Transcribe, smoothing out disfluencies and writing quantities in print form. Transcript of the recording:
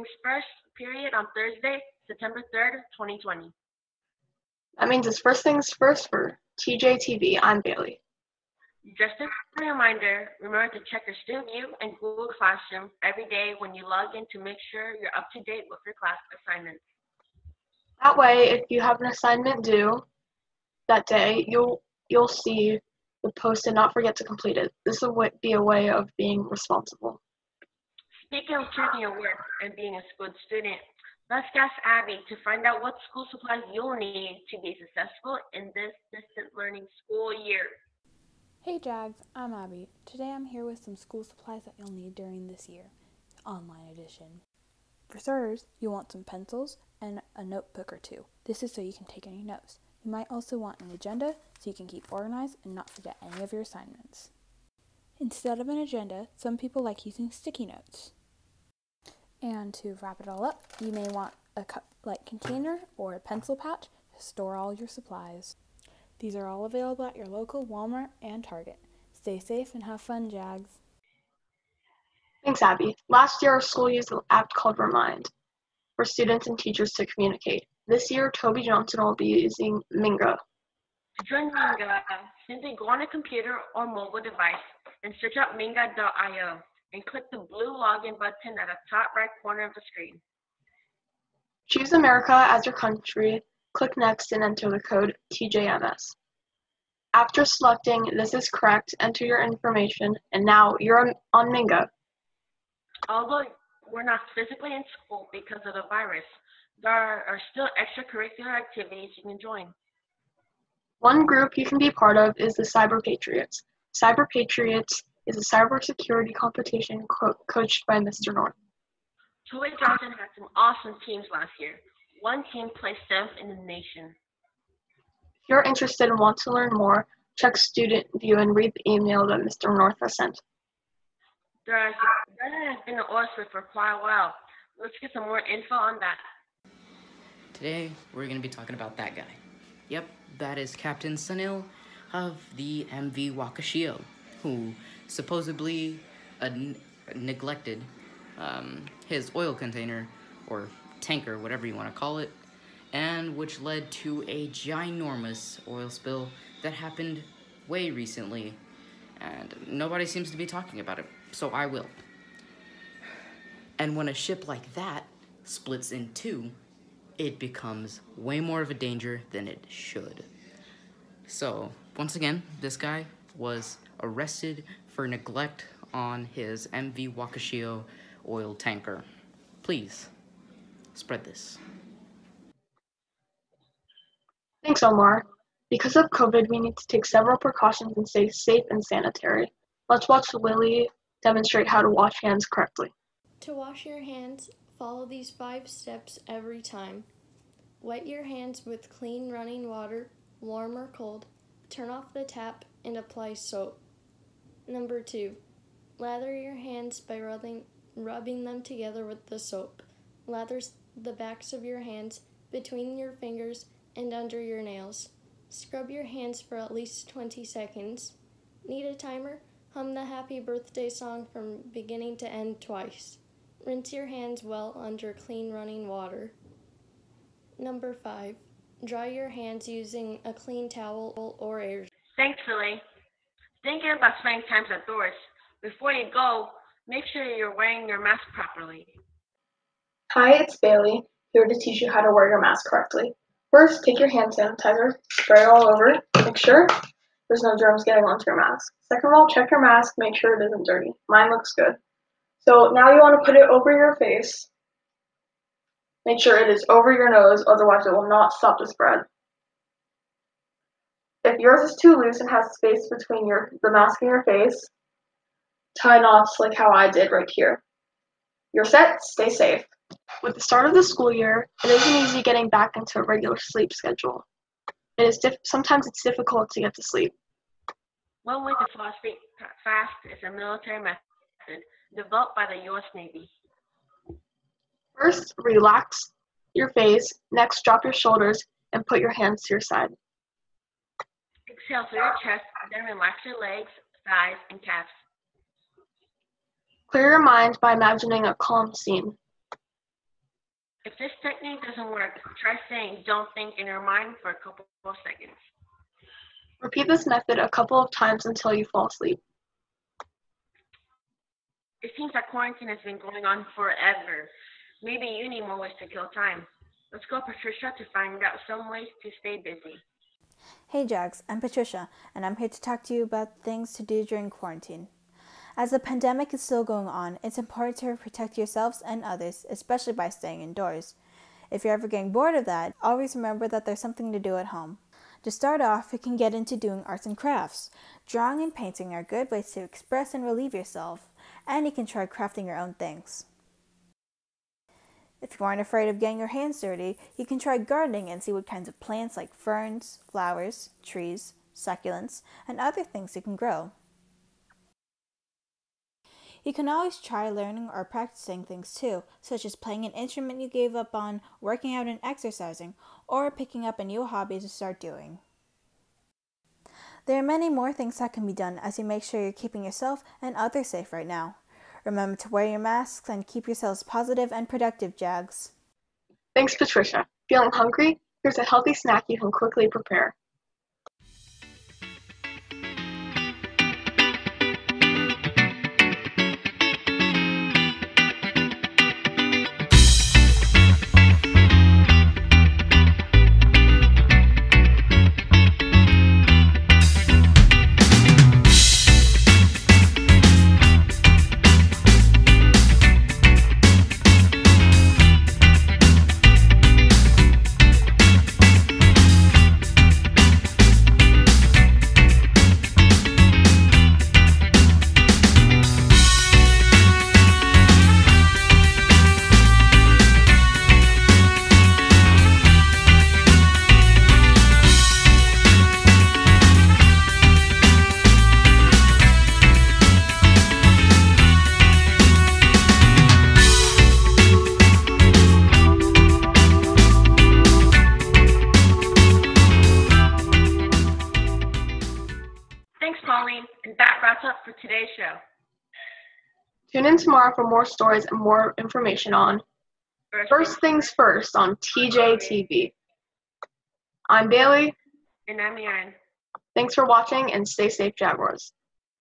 Things First period on Thursday, September 3rd, 2020. That means it's first things first for TJTV. I'm Bailey. Just a reminder, remember to check your Student View and Google Classroom every day when you log in to make sure you're up to date with your class assignments. That way, if you have an assignment due that day, you'll see the post and not forget to complete it. This will be a way of being responsible. Speaking of choosing your work and being a good student, let's ask Abby to find out what school supplies you'll need to be successful in this distant learning school year. Hey Jags, I'm Abby. Today I'm here with some school supplies that you'll need during this year, the online edition. For starters, you'll want some pencils and a notebook or two. This is so you can take any notes. You might also want an agenda so you can keep organized and not forget any of your assignments. Instead of an agenda, some people like using sticky notes. And to wrap it all up, you may want a cup-like container or a pencil pouch to store all your supplies. These are all available at your local Walmart and Target. Stay safe and have fun, Jags. Thanks, Abby. Last year, our school used an app called Remind for students and teachers to communicate. This year, Toby Johnson will be using Minga. To join Minga, simply go on a computer or mobile device and search up minga.io and click the blue login button at the top right corner of the screen. Choose America as your country, click Next, and enter the code TJMS. After selecting this is correct, enter your information, and now you're on Minga. Although we're not physically in school because of the virus, there are still extracurricular activities you can join. One group you can be part of is the Cyber Patriots. Cyber Patriots is a cybersecurity competition coached by Mr. North. Toby Johnson had some awesome teams last year. One team placed 7th in the nation. If you're interested and want to learn more, check Student View and read the email that Mr. North has sent. There has been an oil spill for quite a while. Let's get some more info on that. Today, we're going to be talking about that guy. Yep, that is Captain Sunil of the MV Wakashio, who supposedly neglected his oil container, or tanker, whatever you want to call it, and which led to a ginormous oil spill that happened way recently, and nobody seems to be talking about it, so I will. And when a ship like that splits in two, it becomes way more of a danger than it should. So, once again, this guy was arrested for neglect on his MV Wakashio oil tanker. Please, spread this. Thanks, Omar. Because of COVID, we need to take several precautions and stay safe and sanitary. Let's watch Lily demonstrate how to wash hands correctly. To wash your hands, follow these 5 steps every time. Wet your hands with clean running water, warm or cold. Turn off the tap and apply soap. Number 2, lather your hands by rubbing them together with the soap. Lather the backs of your hands between your fingers and under your nails. Scrub your hands for at least 20 seconds. Need a timer? Hum the happy birthday song from beginning to end twice. Rinse your hands well under clean running water. Number 5, dry your hands using a clean towel or air. Thanks, Lily. Thinking about spending time outdoors. Before you go, make sure you're wearing your mask properly. Hi, it's Bailey, here to teach you how to wear your mask correctly. First, take your hand sanitizer, spray it all over, make sure there's no germs getting onto your mask. Second of all, check your mask, make sure it isn't dirty. Mine looks good. So now you want to put it over your face. Make sure it is over your nose, otherwise it will not stop the spread. If yours is too loose and has space between the mask and your face, tie knots like how I did right here. You're set, stay safe. With the start of the school year, it isn't easy getting back into a regular sleep schedule. Sometimes it's difficult to get to sleep. One way to fall asleep fast is a military method developed by the U.S. Navy. First, relax your face. Next, drop your shoulders and put your hands to your side. Exhale through your chest, then relax your legs, thighs, and calves. Clear your mind by imagining a calm scene. If this technique doesn't work, try saying "don't think" in your mind for a couple of seconds. Repeat this method a couple of times until you fall asleep. It seems that quarantine has been going on forever. Maybe you need more ways to kill time. Let's go, Patricia, to find out some ways to stay busy. Hey Jags, I'm Patricia, and I'm here to talk to you about things to do during quarantine. As the pandemic is still going on, it's important to protect yourselves and others, especially by staying indoors. If you're ever getting bored of that, always remember that there's something to do at home. To start off, you can get into doing arts and crafts. Drawing and painting are good ways to express and relieve yourself, and you can try crafting your own things. If you aren't afraid of getting your hands dirty, you can try gardening and see what kinds of plants like ferns, flowers, trees, succulents, and other things you can grow. You can always try learning or practicing things too, such as playing an instrument you gave up on, working out and exercising, or picking up a new hobby to start doing. There are many more things that can be done as you make sure you're keeping yourself and others safe right now. Remember to wear your masks and keep yourselves positive and productive, Jags. Thanks, Patricia. Feeling hungry? Here's a healthy snack you can quickly prepare. And that wraps up for today's show. Tune in tomorrow for more stories and more information on First Things First on TJTV. I'm Bailey. And I'm Erin. Thanks for watching and stay safe, Jaguars.